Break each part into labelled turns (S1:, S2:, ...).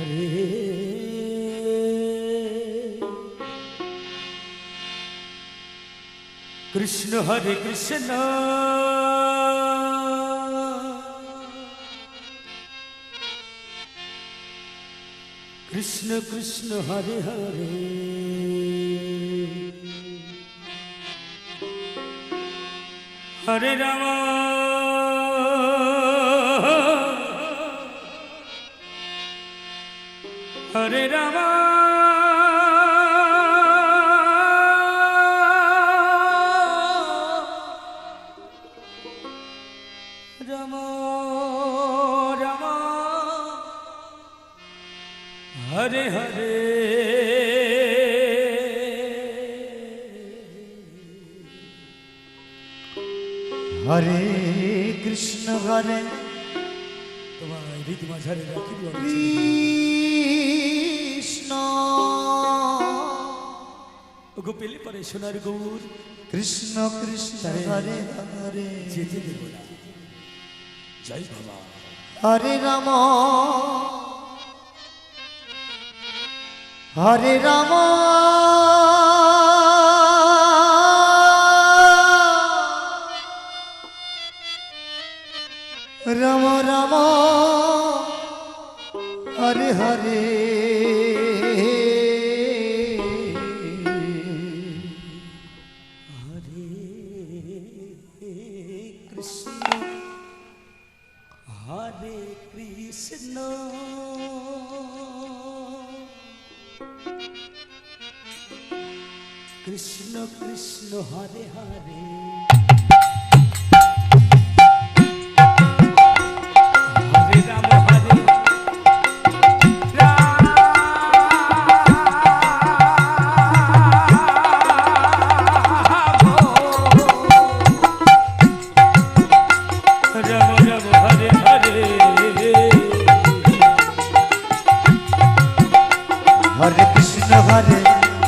S1: हरे कृष्ण हरे कृष्ण कृष्ण कृष्ण हरे हरे हरे राम हरे राम राम राम हरे हरे
S2: हरे कृष्ण हरे
S1: तुम्हारी रीति माझारे राखी दो
S2: कृष्ण
S1: गोपेली परे सोनार गौर
S2: कृष्ण कृष्ण हरे हरे
S1: जेते देबो ना जय बाबा
S2: हरे राम हरे राम राम राम हरे हरे
S1: हरे कृष्ण कृष्ण कृष्ण हरे हरे हरे राम हरे
S2: हरे कृष्ण हरे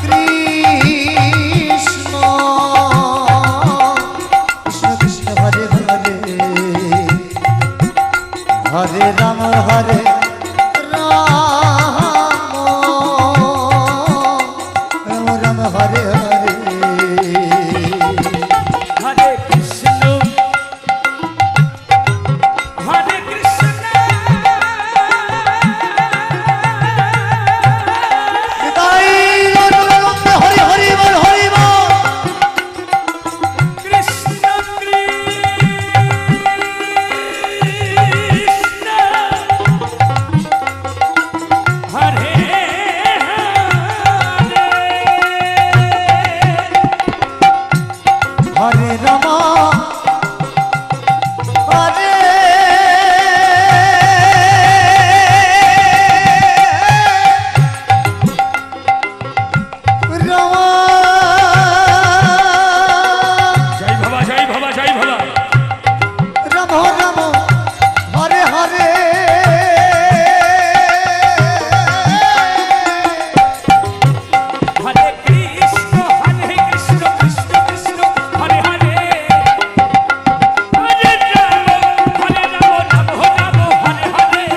S2: कृष्ण कृष्ण कृष्ण हरे हरे हरे राम हरे राम राम हरे हरे
S1: हरे कृष्ण हरे कृष्ण
S2: हरि हरि बोल हरि बोल
S1: कृष्ण कृष्ण हरे
S2: हरे राम हरे राम राम हरे हरे
S1: हरे कृष्ण कृष्ण कृष्ण हरे हरे हरे राम राम राम हरे हरे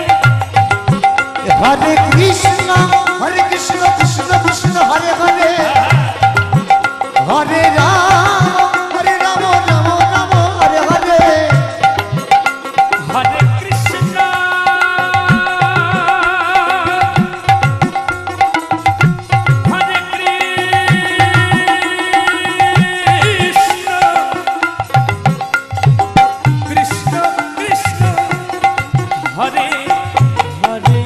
S2: हरे कृष्ण कृष्ण कृष्ण हरे हरे हरे राम राम राम हरे हरे
S1: हरे कृष्ण हरे कृष्ण कृष्ण कृष्ण हरे हरे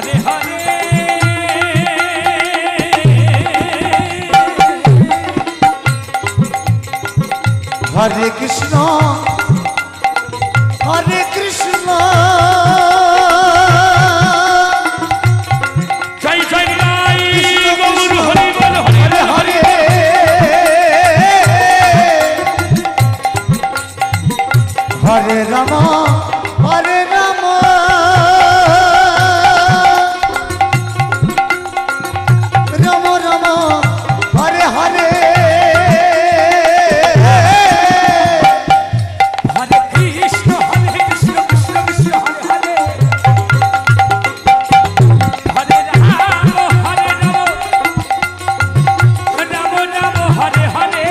S1: হরে হরে
S2: হরে কৃষ্ণ হরে কৃষ্ণ
S1: জয় জয় রাই গৌর হরি বল হরে
S2: হরে
S1: হরে
S2: হরে রাম হরে রাম রাম রাম হরে হরে
S1: হরে কৃষ্ণ কৃষ্ণ কৃষ্ণ হরে হরে হরে রাম রাম রাম হরে হরে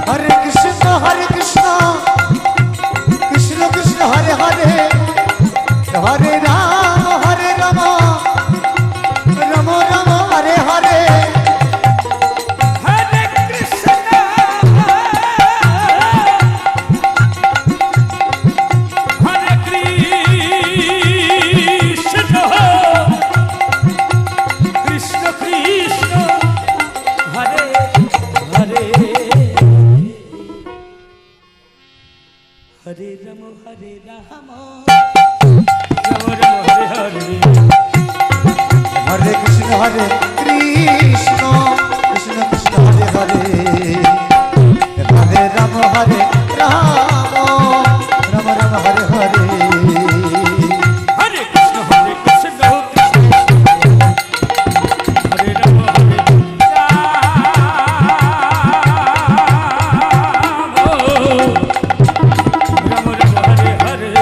S2: হরে কৃষ্ণ কৃষ্ণ কৃষ্ণ হরে হরে হরে রাম রাম রাম হরে হরে
S1: হরে কৃষ্ণ হরে কৃষ্ণ কৃষ্ণ কৃষ্ণ হরে হরে হরে রাম রাম রাম হরে হরে
S2: হরে কৃষ্ণ কৃষ্ণ কৃষ্ণ হরে হরে হরে রাম রাম রাম হরে হরে
S1: হরে কৃষ্ণ কৃষ্ণ হরে রাম রাম রাম হরে হরে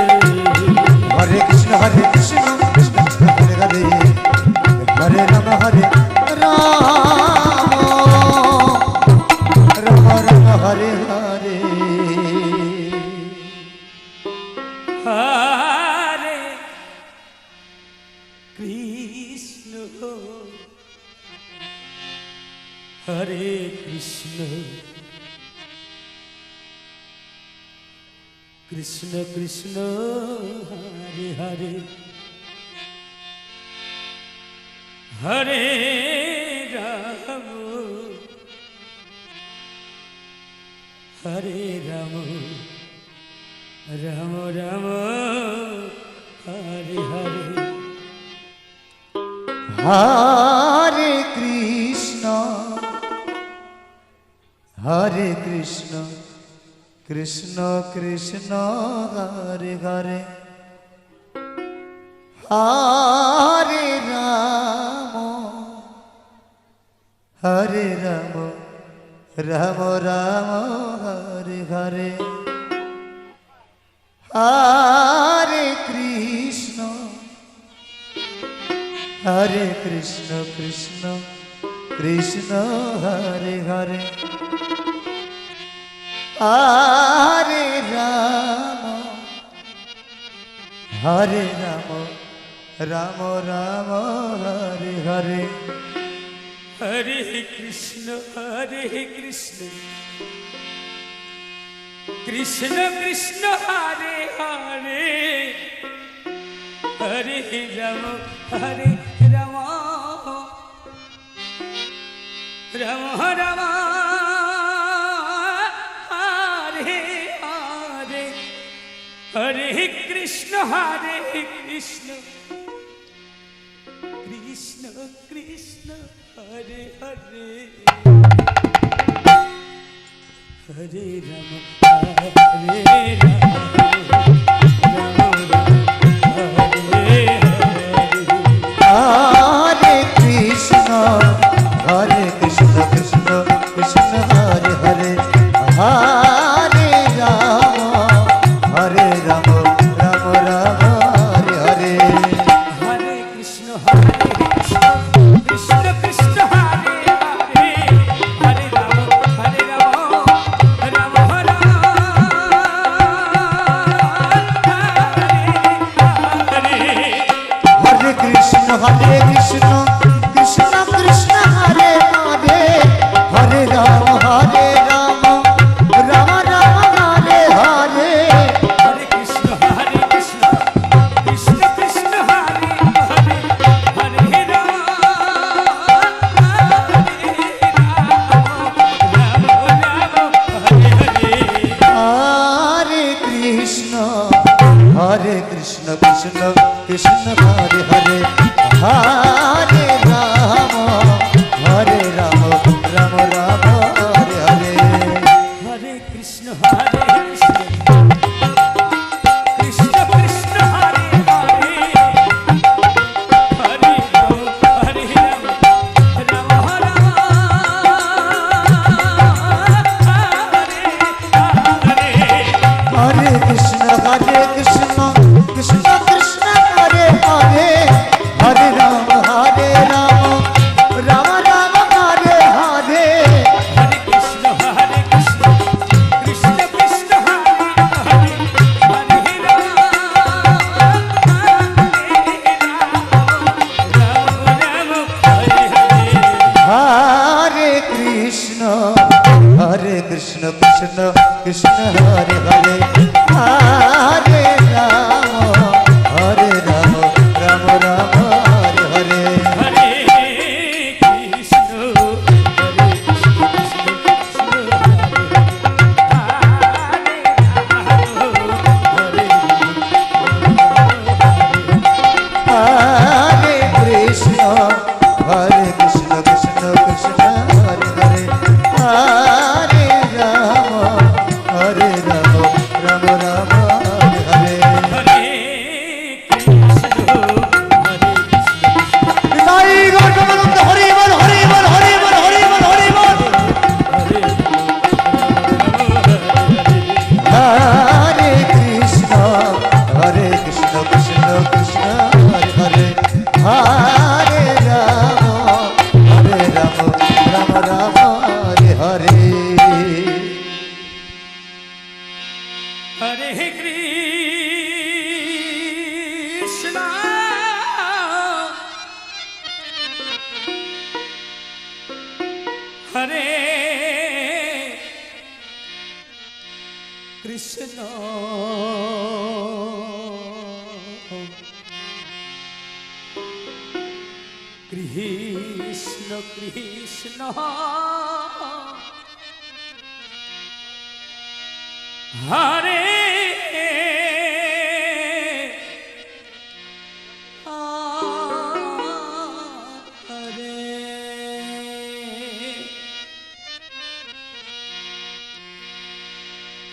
S2: হরে কৃষ্ণ কৃষ্ণ কৃষ্ণ হরে হরে হরে রাম রাম হরে হরে
S1: হরে কৃষ্ণ হরে কৃষ্ণ কৃষ্ণ কৃষ্ণ হরে হরে হরে রাম হরে রাম রাম রাম হরে হরে
S2: হরে কৃষ্ণ কৃষ্ণ কৃষ্ণ হরে হরে হরে রাম রাম রাম হরে হরে হরে কৃষ্ণ কৃষ্ণ কৃষ্ণ হরে হরে হরে রাম রাম রাম হরে হরে
S1: হরে কৃষ্ণ কৃষ্ণ কৃষ্ণ হরে হরে হরে রাম রাম রাম হরে হরে হরে কৃষ্ণ কৃষ্ণ কৃষ্ণ কৃষ্ণ হরে হরে হরে রাম হরে রাম রাম রাম হরে হরে
S2: হরে কৃষ্ণ কৃষ্ণ কৃষ্ণ হরে হরে হরে রাম রাম রাম হরে হরে
S1: হরে কৃষ্ণ কৃষ্ণ কৃষ্ণ হরে হরে হরে রাম রাম রাম হরে
S2: কৃষ্ণ কৃষ্ণ কৃষ্ণ হরে হরে হরে রাম রাম রাম হরে হরে
S1: হরে কৃষ্ণ কৃষ্ণ কৃষ্ণ হরে
S2: কৃষ্ণ কৃষ্ণ হরে হরে হরে রাম রাম রাম হরে হরে
S1: হরে কৃষ্ণ কৃষ্ণ কৃষ্ণ হরে হরে হরে রাম রাম রাম
S2: হরে কৃষ্ণ কৃষ্ণ কৃষ্ণ কৃষ্ণ হরে হরে হরে রাম রাম রাম হরে হরে
S1: হরে কৃষ্ণ কৃষ্ণ কৃষ্ণ হরে হরে হরে রাম হরে
S2: হরে কৃষ্ণ কৃষ্ণ কৃষ্ণ হরে হরে হরে রাম রাম রাম হরে হরে
S1: হরে কৃষ্ণ
S2: হরে কৃষ্ণ কৃষ্ণ কৃষ্ণ হরে হরে হরে রাম রাম রাম হরে হরে
S1: হরে কৃষ্ণ
S2: নিতাই গৌর প্রেমানন্দ হরি বল হরি বল হরি বল হরি বল হরি বল হরে কৃষ্ণ কৃষ্ণ কৃষ্ণ হরে হরে হরে রাম রাম রাম হরে হরে
S1: হরে কৃষ্ণ হরে কৃষ্ণ কৃষ্ণ কৃষ্ণ হরে হরে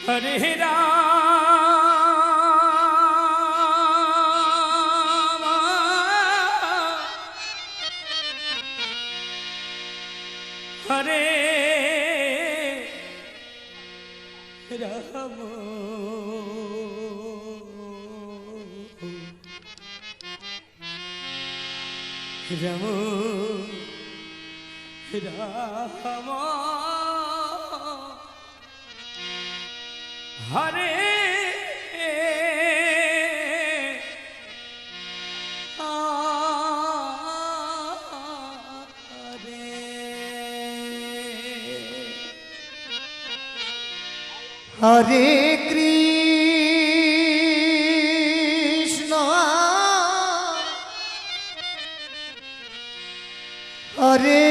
S1: হরে রাম হরে রাম রাম রাম হরে
S2: হরে কৃষ্ণ হরে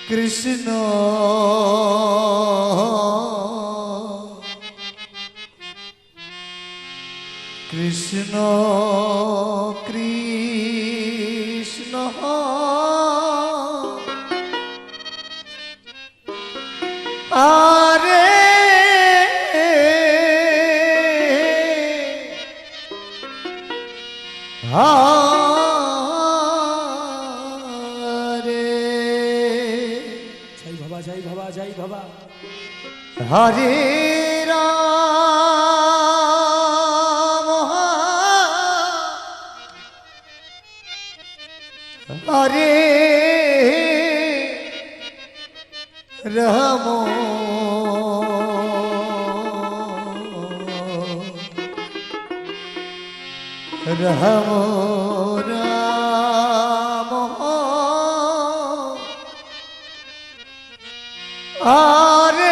S2: কৃষ্ণ কৃষ্ণ কৃষ্ণ হরে হরে
S1: জয় বাবা জয় বাবা জয় বাবা
S2: হরে রাম হরে রাম রাম রাম হরে হরে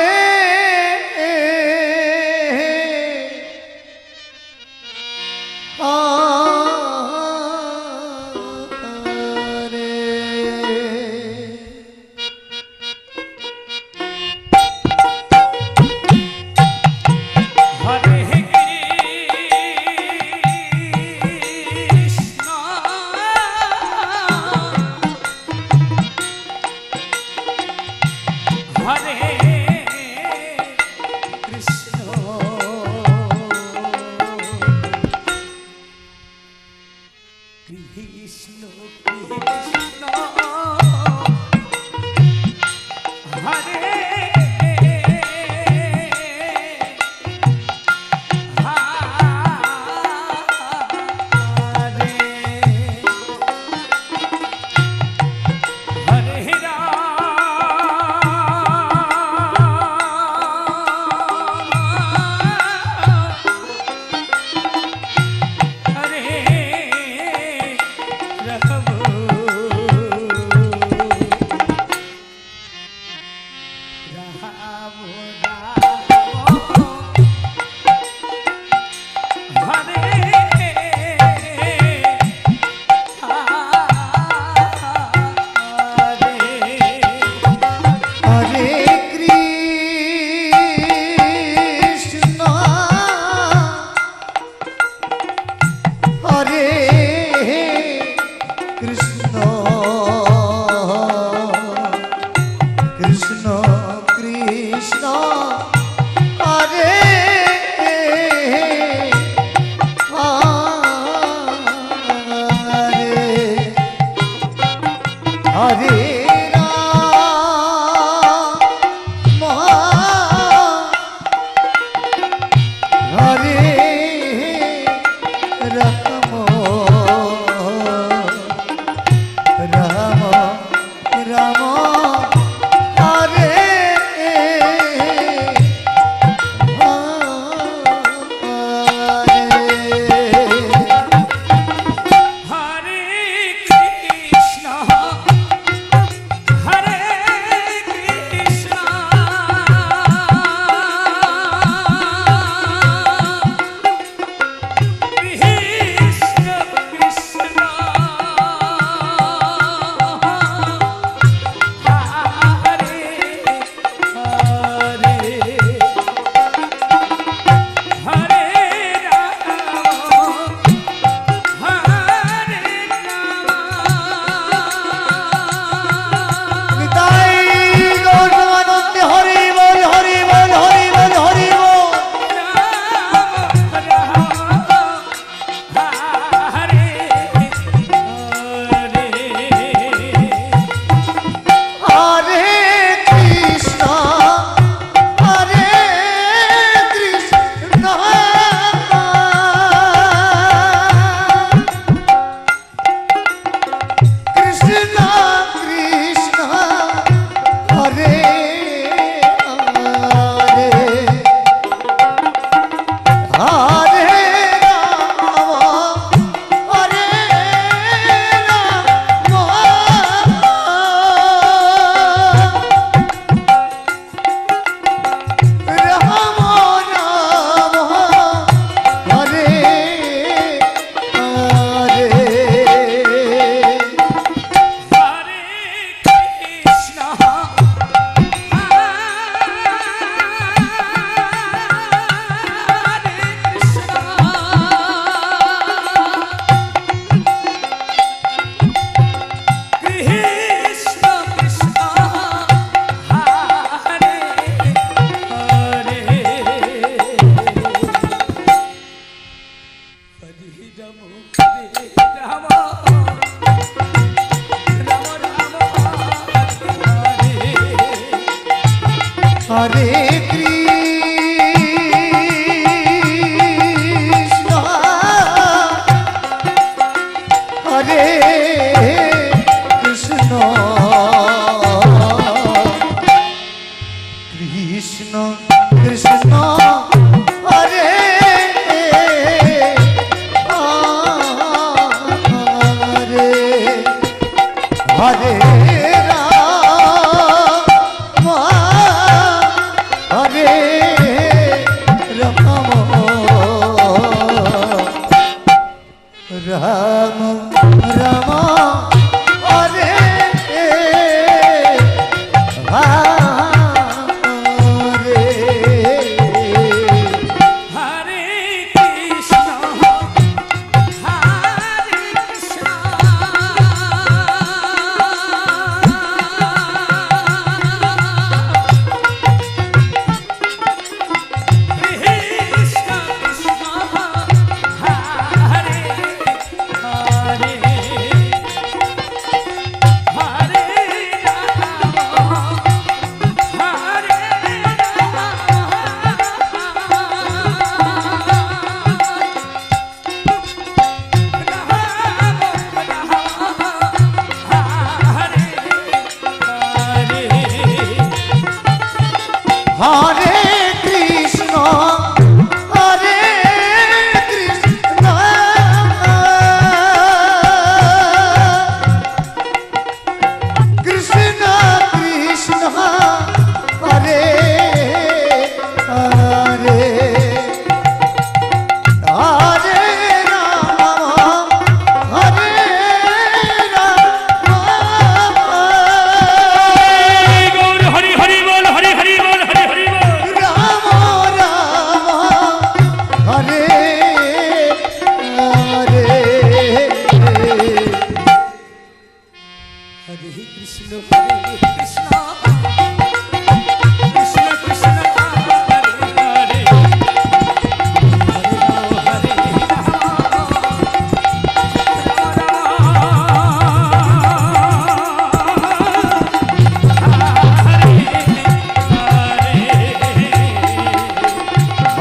S2: হরে রাম রাম রাম হরে
S1: হরে কৃষ্ণ হরে কৃষ্ণ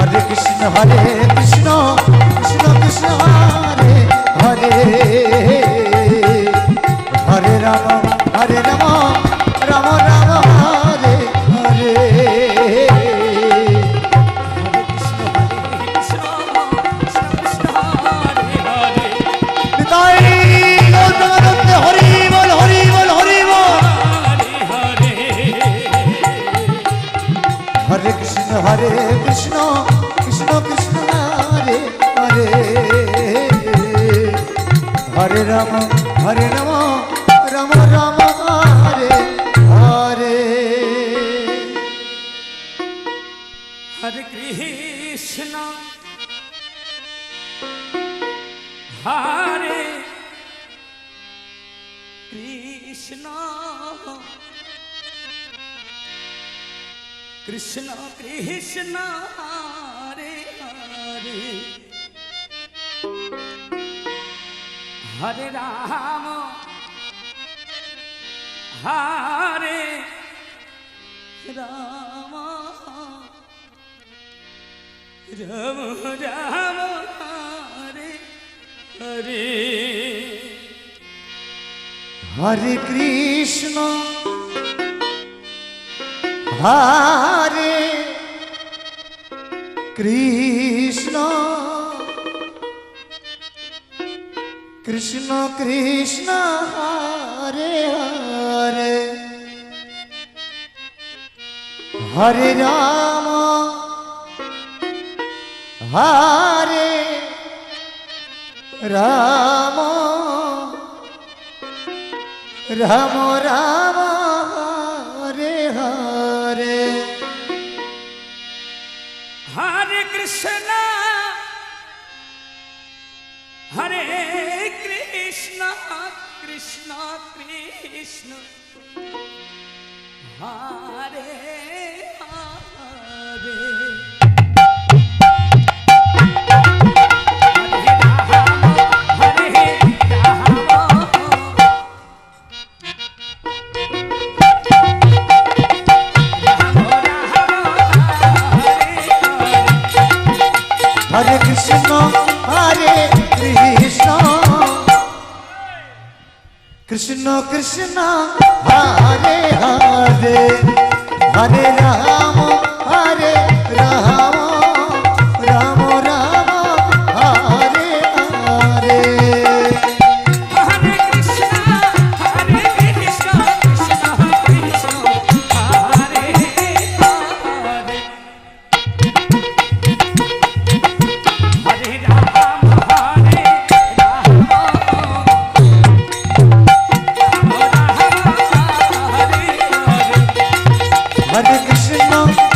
S2: हरे कृष्ण कृष्ण कृष्ण हरे हरे हरे राम राम राम हरे हरे निताई गौतमानंद हरि बोल हरि बोल हरि बोल हरे कृष्ण कृष्ण कृष्ण कृष्ण हरे हरे हरे राम राम राम हरे हरे
S1: हरे कृष्ण हरे कृष्ण कृष्ण कृष्ण हरे हरे हरे राम हरे राम राम राम हरे हरे
S2: हरे कृष्ण हरे कृष्ण कृष्ण कृष्ण हरे हरे हरे राम हरे राम राम राम हरे हरे
S1: हरे कृष्ण हरे कृष्ण कृष्ण कृष्ण हरे हरे
S2: हरे कृष्ण हरे कृष्ण कृष्ण कृष्ण हरे हरे हरे राम राम राम हरे हरे
S1: हरे कृष्ण कृष्ण कृष्ण हरे हरे हरे राम
S2: हरे कृष्ण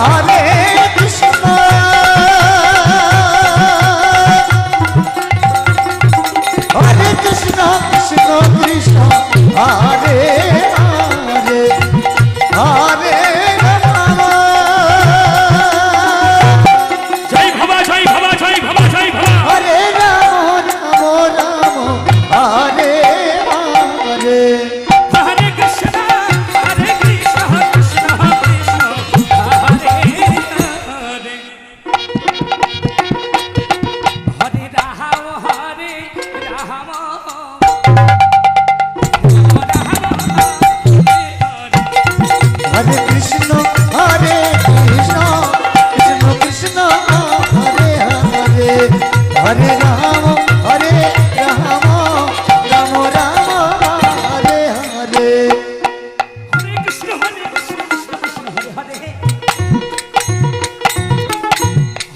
S2: হরে কৃষ্ণ হরে কৃষ্ণ কৃষ্ণ কৃষ্ণ হরে হরে হরে রাম
S1: জয় ভবা জয় ভবা জয় ভবা জয় ভবা
S2: হরে রাম রাম রাম হরে হরে
S1: হরে কৃষ্ণ কৃষ্ণ কৃষ্ণ হরে হরে হরে রাম
S2: হরে কৃষ্ণ হরে কৃষ্ণ কৃষ্ণ কৃষ্ণ হরে হরে হরে রাম রাম রাম হরে হরে
S1: হরে কৃষ্ণ কৃষ্ণ কৃষ্ণ হরে হরে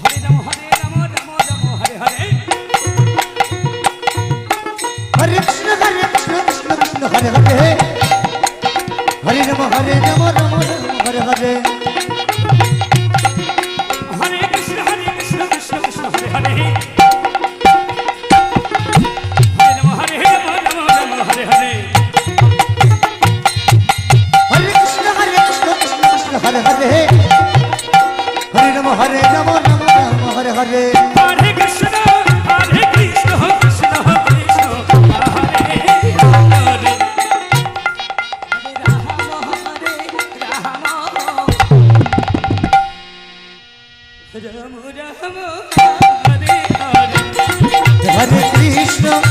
S1: হরে রাম রাম রাম হরে হরে
S2: হরে কৃষ্ণ কৃষ্ণ কৃষ্ণ হরে হরে হরে রাম রাম রাম হরে হরে
S1: হরে কৃষ্ণ কৃষ্ণ কৃষ্ণ হরে হরে হরে রাম রাম হরে হরে
S2: হরে কৃষ্ণ কৃষ্ণ কৃষ্ণ হরে হরে হরে রাম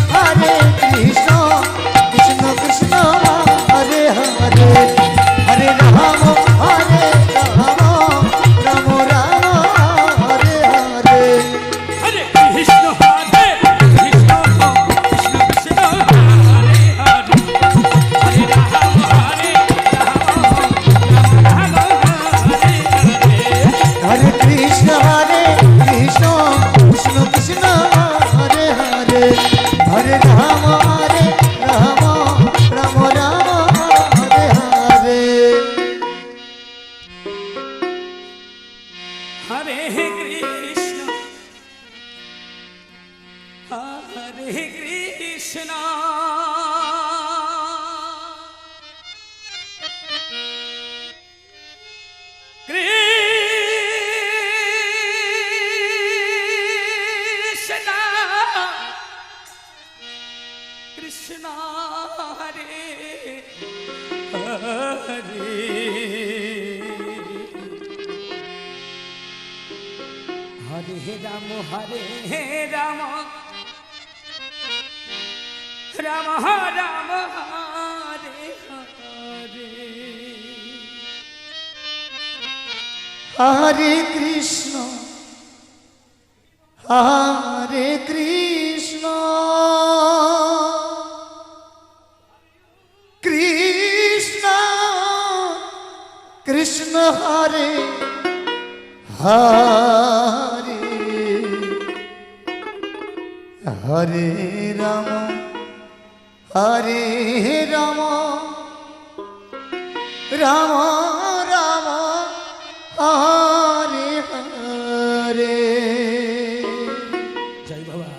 S2: রাম রাম হরে হরে
S1: হরে কৃষ্ণ কৃষ্ণ কৃষ্ণ হরে হরে রাম রাম হরে হরে
S2: হরে কৃষ্ণ কৃষ্ণ কৃষ্ণ হরে হরে হরে রাম রাম রাম হরে হরে
S1: হরে কৃষ্ণ কৃষ্ণ কৃষ্ণ হরে হরে হরে রাম রাম হরে হরে
S2: হরে কৃষ্ণ কৃষ্ণ কৃষ্ণ হরে হরে হরে রাম রাম রাম হরে হরে
S1: হরে কৃষ্ণ হরে কৃষ্ণ কৃষ্ণ কৃষ্ণ হরে হরে হরে রাম রাম রাম রাম হরে হরে
S2: হরে কৃষ্ণ কৃষ্ণ কৃষ্ণ হরে হরে হরে রাম রাম রাম রাম হরে হরে
S1: জয় বাবা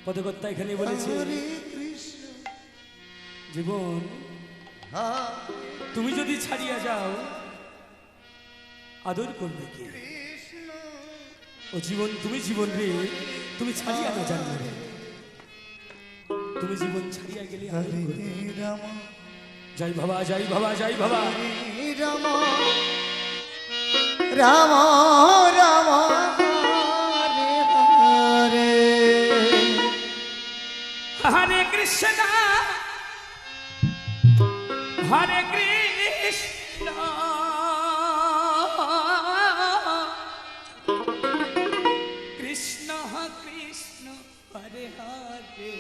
S1: পদকর্তা এখানে বলেছে
S2: হরে কৃষ্ণ
S1: জীবন তুমি যদি ছাড়িয়া যাও আদর করবে কে ও জীবন তুমি জীবন রে তুমি ছাড়িয়া না জানবে রে তুমি জীবন ছাড়িয়া গেলে আদর করবে।
S2: হরে রাম
S1: জয় বাবা জয় বাবা জয় বাবা
S2: রাম রাম রাম হরে হরে
S1: হরে কৃষ্ণ হরে কৃষ্ণ কৃষ্ণ কৃষ্ণ হরে হরে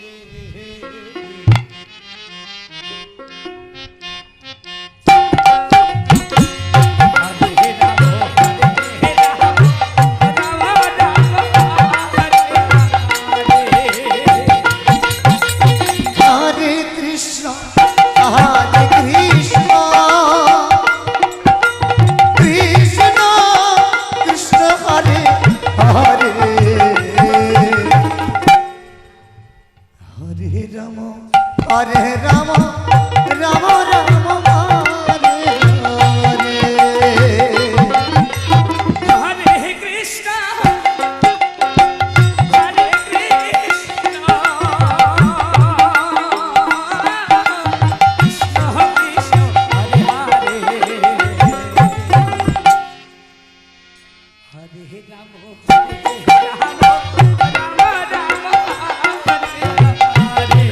S1: হরে রাম হরে রাম হরে রাম রাম রাম হরে হরে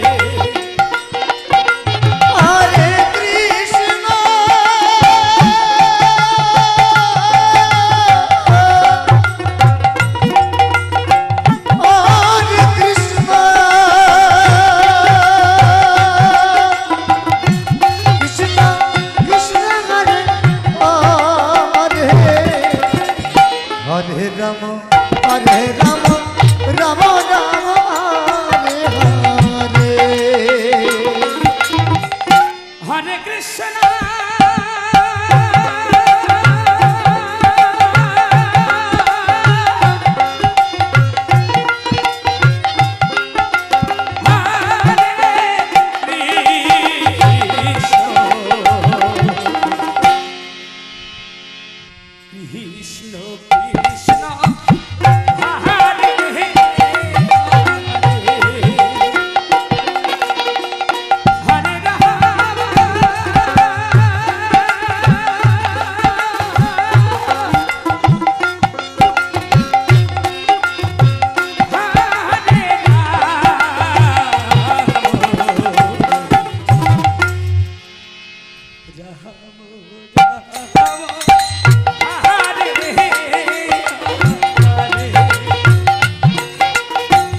S2: হরে কৃষ্ণ হরে কৃষ্ণ কৃষ্ণ কৃষ্ণ হরে হরে হরে রাম রাম রাম হরে হরে
S1: হরে কৃষ্ণ কৃষ্ণ কৃষ্ণ হরে হরে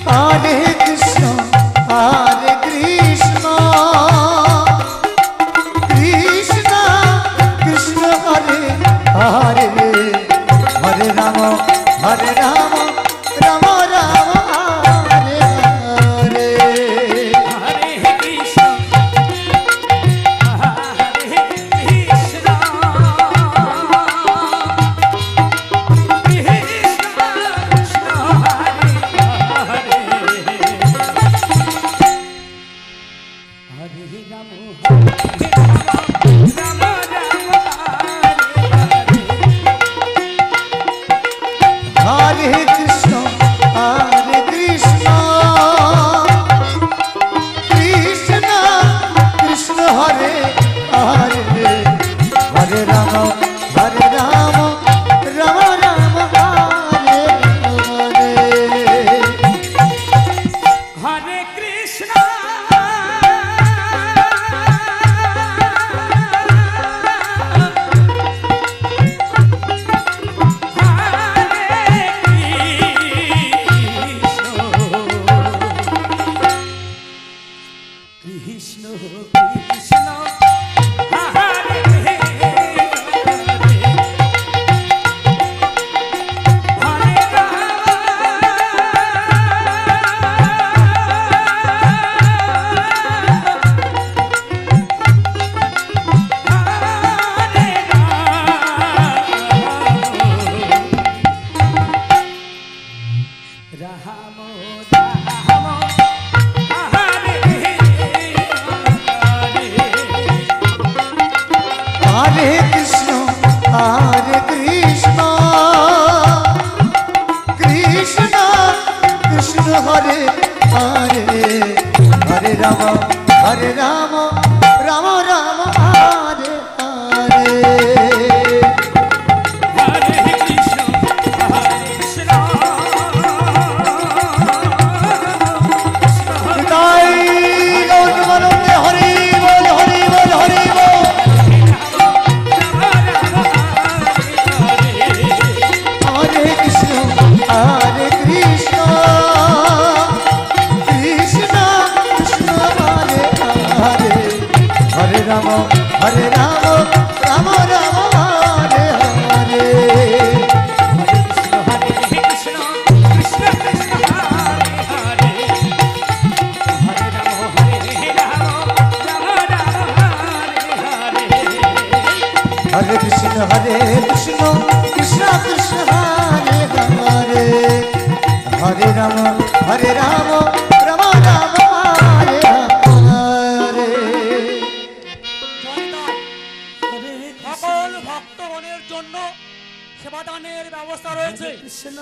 S2: হরে কৃষ্ণ হরে কৃষ্ণ কৃষ্ণ কৃষ্ণ হরে হরে হরে রাম রাম রাম হরে হরে
S1: হরে কৃষ্ণ হরে কৃষ্ণ কৃষ্ণ কৃষ্ণ হরে হরে হরে রাম রাম রাম
S2: হরে কৃষ্ণ হরে কৃষ্ণ কৃষ্ণ কৃষ্ণ হরে হরে হরে রাম রাম রাম হরে হরে
S1: হরে কৃষ্ণ কৃষ্ণ কৃষ্ণ হরে হরে রাম রাম হরে
S2: হরে কৃষ্ণ হরে কৃষ্ণ কৃষ্ণ কৃষ্ণ হরে হরে হরে রাম রাম রাম হরে হরে
S1: হরে কৃষ্ণ হরে কৃষ্ণ
S2: তাই গৌতমানন্দে হরি বল হরি বল হরি বল হরে কৃষ্ণ হরে কৃষ্ণ কৃষ্ণ কৃষ্ণ হরে হরে হরে রাম রাম রাম হরে হরে
S1: কৃষ্ণ কৃষ্ণ কৃষ্ণ হরে হরে হরে রাম রাম রাম হরে হরে
S2: হরে কৃষ্ণ কৃষ্ণ কৃষ্ণ কৃষ্ণ হরে হরে হরে রাম রাম রাম হরে হরে
S3: সকল ভক্তগণের জন্য সেবাদানের ব্যবস্থা রয়েছে।
S1: কৃষ্ণ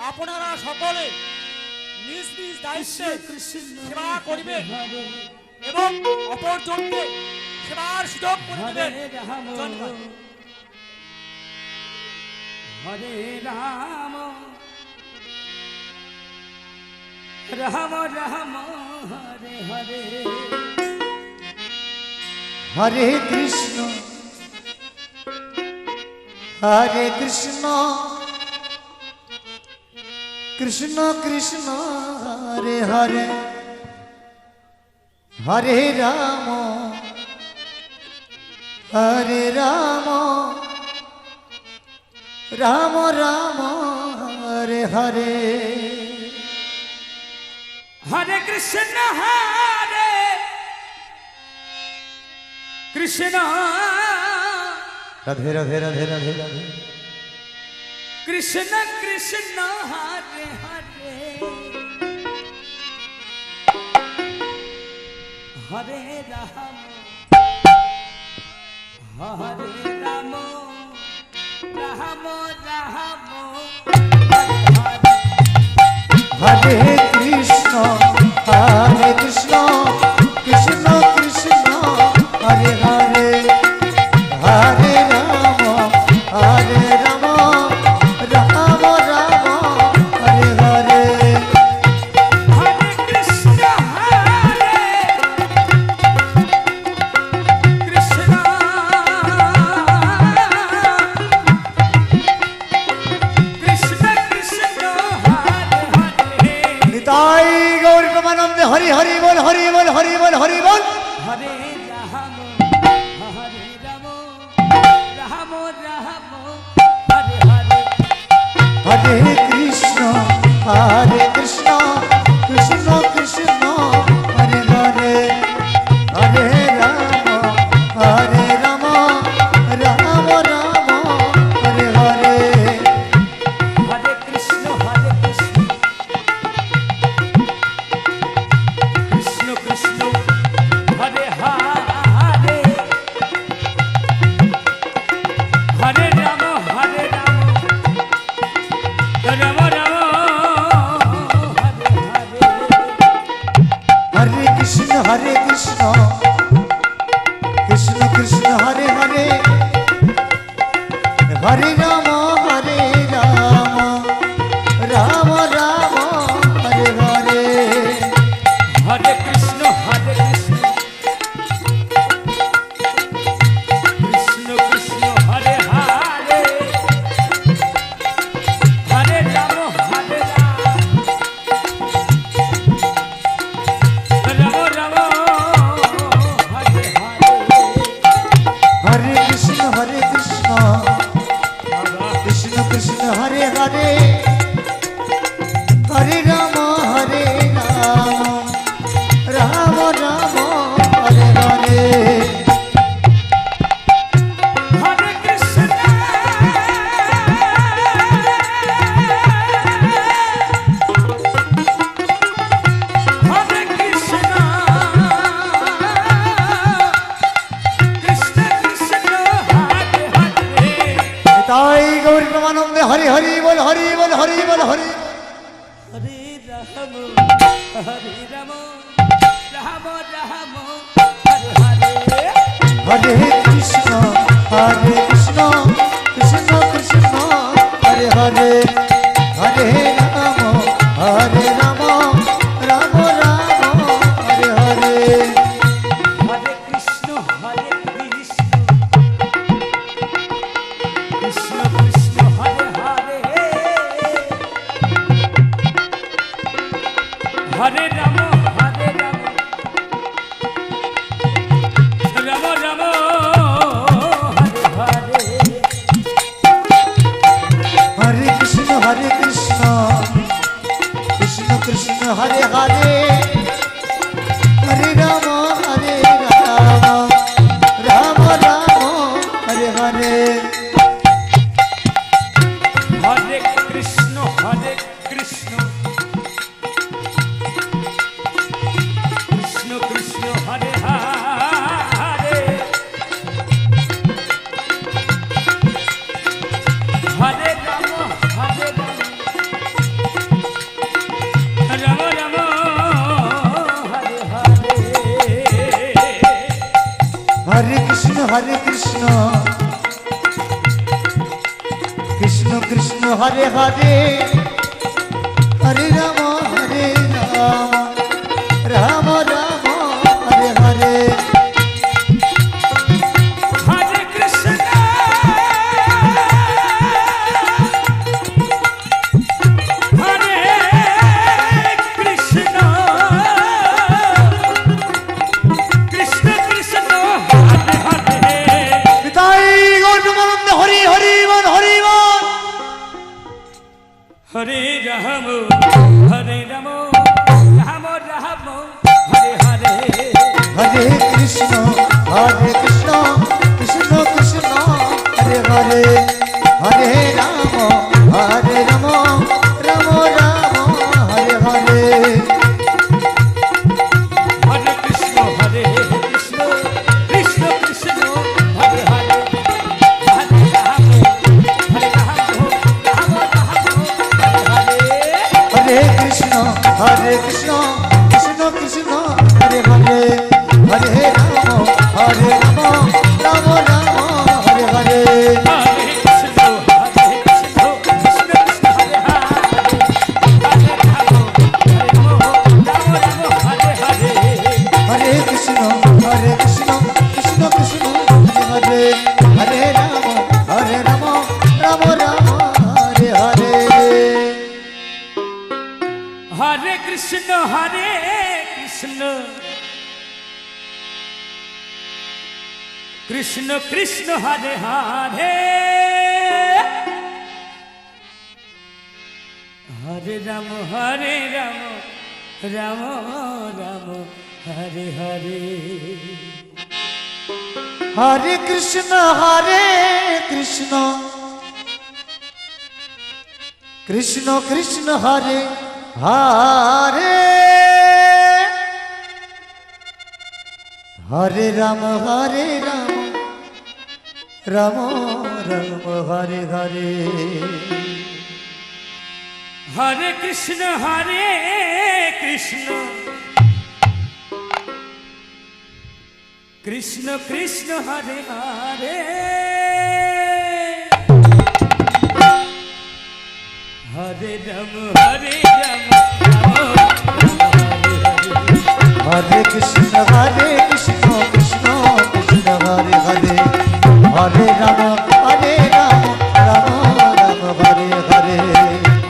S3: আপনারা সকলে নিজ নিজ দায়িত্বে সেবা করিবেন এবং অপরজনকে সেবার সুযোগ করে দেবেন। ধন্যবাদ।
S1: হরে রাম রাম রাম হরে হরে
S2: হরে কৃষ্ণ হরে কৃষ্ণ কৃষ্ণ কৃষ্ণ হরে হরে হরে রাম হরে রাম রাম রাম হরে হরে
S1: হরে কৃষ্ণ হরে কৃষ্ণ
S2: রাধে রাধে রাধে রাধে রাধে
S1: কৃষ্ণ কৃষ্ণ হরে হরে হরে রাম হরে রাম রাম রাম
S2: হরে কৃষ্ণ হরে কৃষ্ণ কৃষ্ণ কৃষ্ণ হরে হরে হরে রাম হরে রাম রাম রাম হরে হরে
S1: হরে কৃষ্ণ হরে কৃষ্ণ কৃষ্ণ কৃষ্ণ হরে হরে
S2: নিতাই গৌর প্রমানন্দে হরি হরি বল হরি বল হরি বল হরি বল
S1: হরে রাম হরে রাম রাম রাম হরে হরে
S2: হরে কৃষ্ণ হরে কৃষ্ণ কৃষ্ণ কৃষ্ণ হরে হরে হরে রাম হরে রাম রাম রাম হরে হরে
S1: হরে কৃষ্ণ কৃষ্ণ কৃষ্ণ হরে হরে হরে রাম হরে রাম রাম রাম হরে হরে
S2: হরে কৃষ্ণ কৃষ্ণ কৃষ্ণ হরে হরে হরে রাম রাম রাম হরে হরে
S1: হরে কৃষ্ণ কৃষ্ণ কৃষ্ণ হরে হরে হরে রাম হরে রাম রাম রাম হরে হরে
S2: হরে কৃষ্ণ কৃষ্ণ কৃষ্ণ হরে হরে হরে রাম রাম রাম হরে হরে
S1: হরে কৃষ্ণ হরে কৃষ্ণ কৃষ্ণ কৃষ্ণ হরে হরে
S2: তাই গৌর প্রমানন্দে হরি হরি বল হরি বল হরি বল হরি
S1: হরে রাম রাম রাম হরে হরে
S2: হরে কৃষ্ণ কৃষ্ণ কৃষ্ণ কৃষ্ণ হরে হরে হরে রাম রাম রাম হরে হরে
S1: হরে কৃষ্ণ কৃষ্ণ কৃষ্ণ হরে হরে হরে রাম রাম রাম হরে হরে
S2: হরে কৃষ্ণ কৃষ্ণ কৃষ্ণ হরে হরে হরে রাম রাম রাম হরে হরে
S1: হরে কৃষ্ণ কৃষ্ণ কৃষ্ণ হরে হরে হরে রাম রাম রাম হরে হরে
S2: হরে কৃষ্ণ কৃষ্ণ কৃষ্ণ হরে হরে হরে রাম রাম রাম হরে হরে
S1: হরে কৃষ্ণ হরে কৃষ্ণ কৃষ্ণ কৃষ্ণ হরে হরে
S2: পিতাই গৌরমানন্দ হরি হরি বল হরি বল
S1: হরে রাম হরে রাম রাম রাম হরে হরে
S2: হরে কৃষ্ণ কৃষ্ণ কৃষ্ণ হরে হরে হরে রাম রাম রাম হরে হরে
S1: হরে কৃষ্ণ কৃষ্ণ কৃষ্ণ হরে হরে হরে রাম রাম রাম হরে হরে
S2: হরে কৃষ্ণ কৃষ্ণ কৃষ্ণ হরে হরে হরে রাম রাম রাম হরে হরে
S1: হরে কৃষ্ণ কৃষ্ণ কৃষ্ণ হরে হরে হরে রাম রাম হরে হরে
S2: হরে কৃষ্ণ কৃষ্ণ কৃষ্ণ হরে হরে হরে রাম রাম রাম হরে হরে
S1: হরে কৃষ্ণ কৃষ্ণ কৃষ্ণ কৃষ্ণ হরে হরে হরে রাম রাম রাম হরে হরে
S2: হরে কৃষ্ণ কৃষ্ণ কৃষ্ণ কৃষ্ণ হরে হরে হরে রাম রাম রাম হরে হরে
S1: হরে কৃষ্ণ কৃষ্ণ কৃষ্ণ কৃষ্ণ হরে হরে হরে রাম রাম
S2: হরে কৃষ্ণ কৃষ্ণ কৃষ্ণ কৃষ্ণ হরে হরে হরে রাম রাম রাম হরে হরে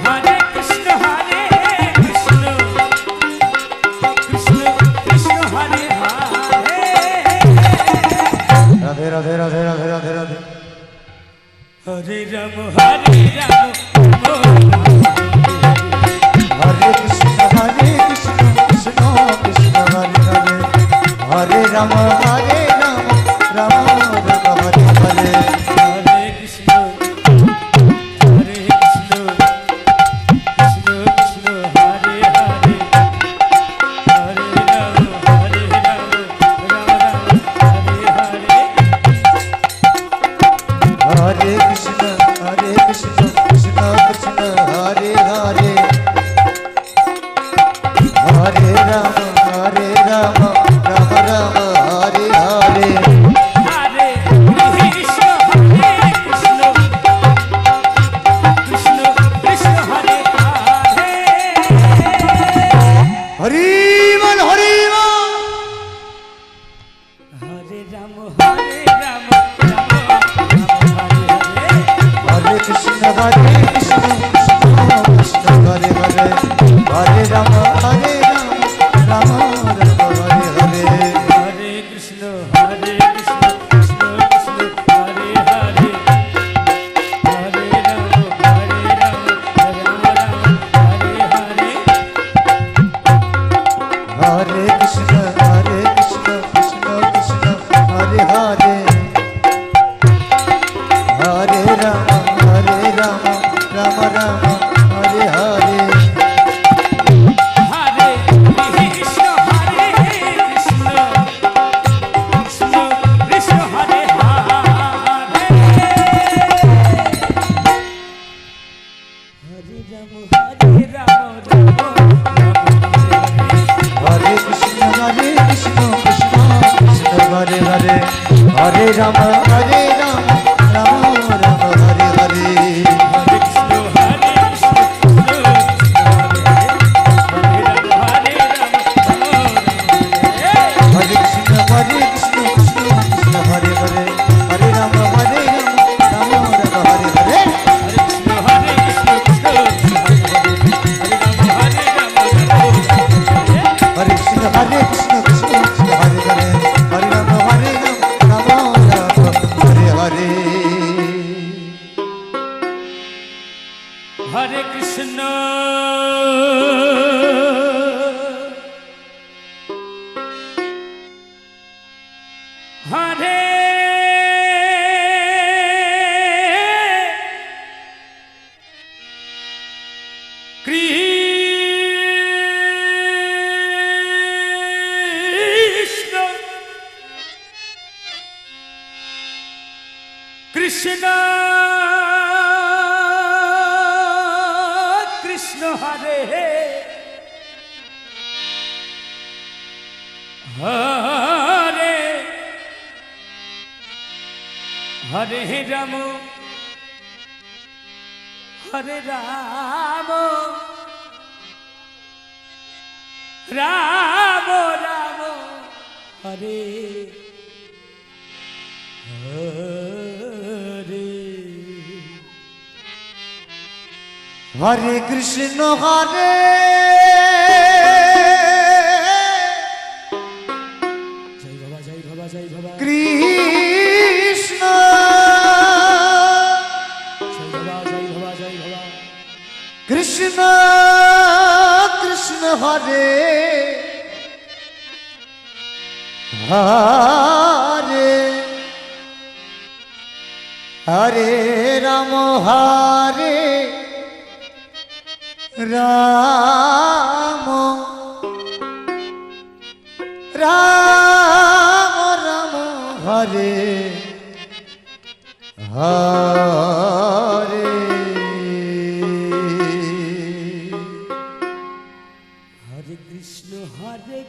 S1: হরে কৃষ্ণ কৃষ্ণ কৃষ্ণ কৃষ্ণ হরে হরে
S2: রাধে রাধে রাধে রাধে রাধে রাধে
S1: হরে রাম রাম
S2: হরে কৃষ্ণ কৃষ্ণ কৃষ্ণ হরে হরে হরে রাম রাম রাম হরে হরে
S1: হরে কৃষ্ণ কৃষ্ণ কৃষ্ণ কৃষ্ণ হরে হরে হরে রাম রাম রাম হরে হরে
S2: হরে কৃষ্ণ কৃষ্ণ কৃষ্ণ হরে হরে হরে রাম রাম রাম হরে হরে
S1: হরে কৃষ্ণ কৃষ্ণ কৃষ্ণ কৃষ্ণ হরে হরে
S2: হরি বল হরি বল
S1: হরে রাম রাম হরে হরে
S2: হরে কৃষ্ণ কৃষ্ণ কৃষ্ণ হরে হরে হরে রাম রাম রাম হরে হরে
S1: হরে কৃষ্ণ কৃষ্ণ কৃষ্ণ হরে হরে হরে রাম রাম হরে হরে
S2: হরে কৃষ্ণ কৃষ্ণ কৃষ্ণ হরে হরে হরে রাম রাম রাম হরে হরে
S1: হরে কৃষ্ণ কৃষ্ণ কৃষ্ণ কৃষ্ণ হরে হরে হরে রাম
S2: হরে কৃষ্ণ কৃষ্ণ কৃষ্ণ হরে হরে হরে রাম রাম রাম হরে হরে
S1: হরে কৃষ্ণ হরে কৃষ্ণ হরে কৃষ্ণ কৃষ্ণ কৃষ্ণ হরে হরে হরে রাম হরে রাম রাম রাম হরে হরে
S2: হরে কৃষ্ণ হরে
S1: জয় বাবা জয় বাবা জয় বাবা
S2: কৃষ্ণ
S1: জয় বাবা জয় বাবা জয় বাবা
S2: কৃষ্ণ কৃষ্ণ হরে হরে হরে রাম হরে রাম রাম রাম হরে হরে
S1: হরে কৃষ্ণ হরে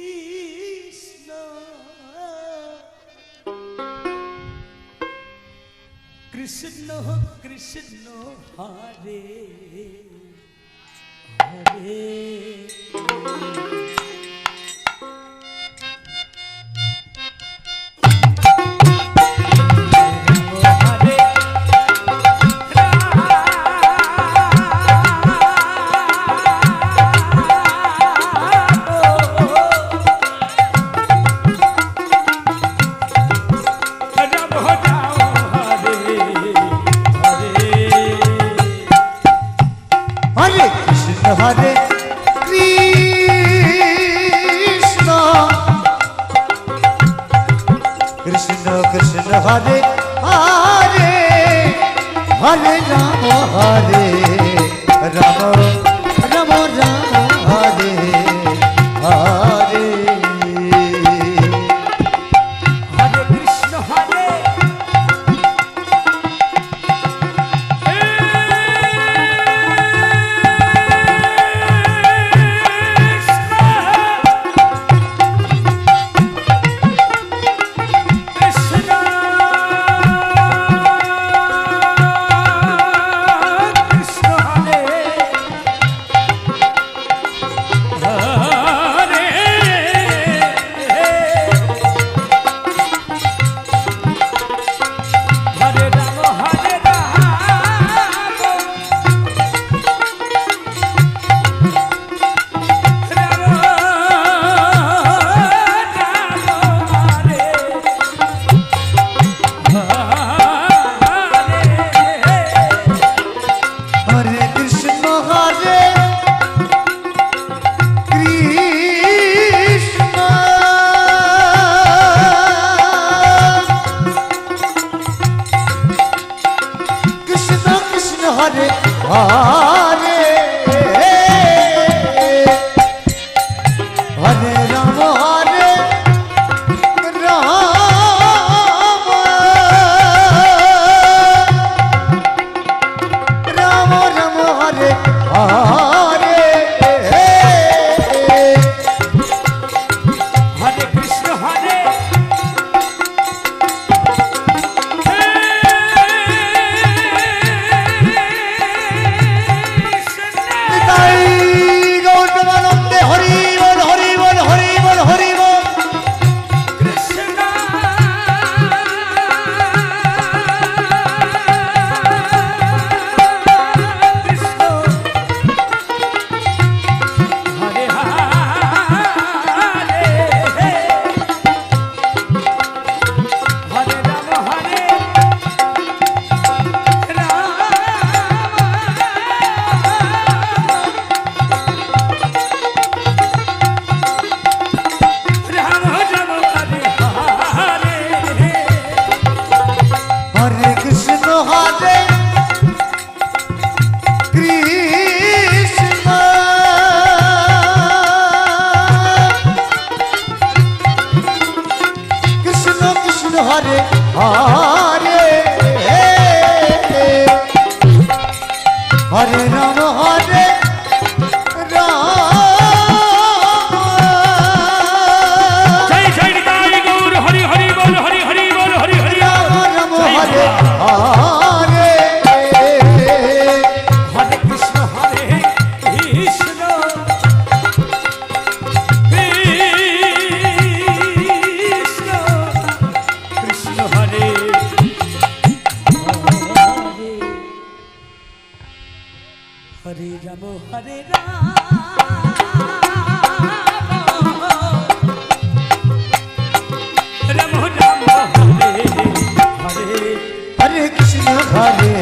S1: কৃষ্ণ কৃষ্ণ কৃষ্ণ হরে হরে
S2: হরে কৃষ্ণ হরে কৃষ্ণ কৃষ্ণ কৃষ্ণ হরে হরে হরে রাম হরে রাম রাম রাম হরে হরে
S1: হরে কৃষ্ণ হরে
S2: হরে কৃষ্ণ হরে কৃষ্ণ কৃষ্ণ কৃষ্ণ হরে হরে হরে রাম হরে রাম রাম রাম হরে হরে
S1: হরে কৃষ্ণ হরে
S2: হরে রাম হরে রাম
S1: জয় জয় নিতাই গৌর হরি হরি বল হরি হরি বল হরি হরি বল।
S2: রাম
S1: জয়
S2: হরে
S1: মা।
S2: হরে
S1: হরে কৃষ্ণ হরে কৃষ্ণ কৃষ্ণ কৃষ্ণ হরে হরে রাম হরে রাম রাম রাম হরে হরে
S2: হরে কৃষ্ণ হরে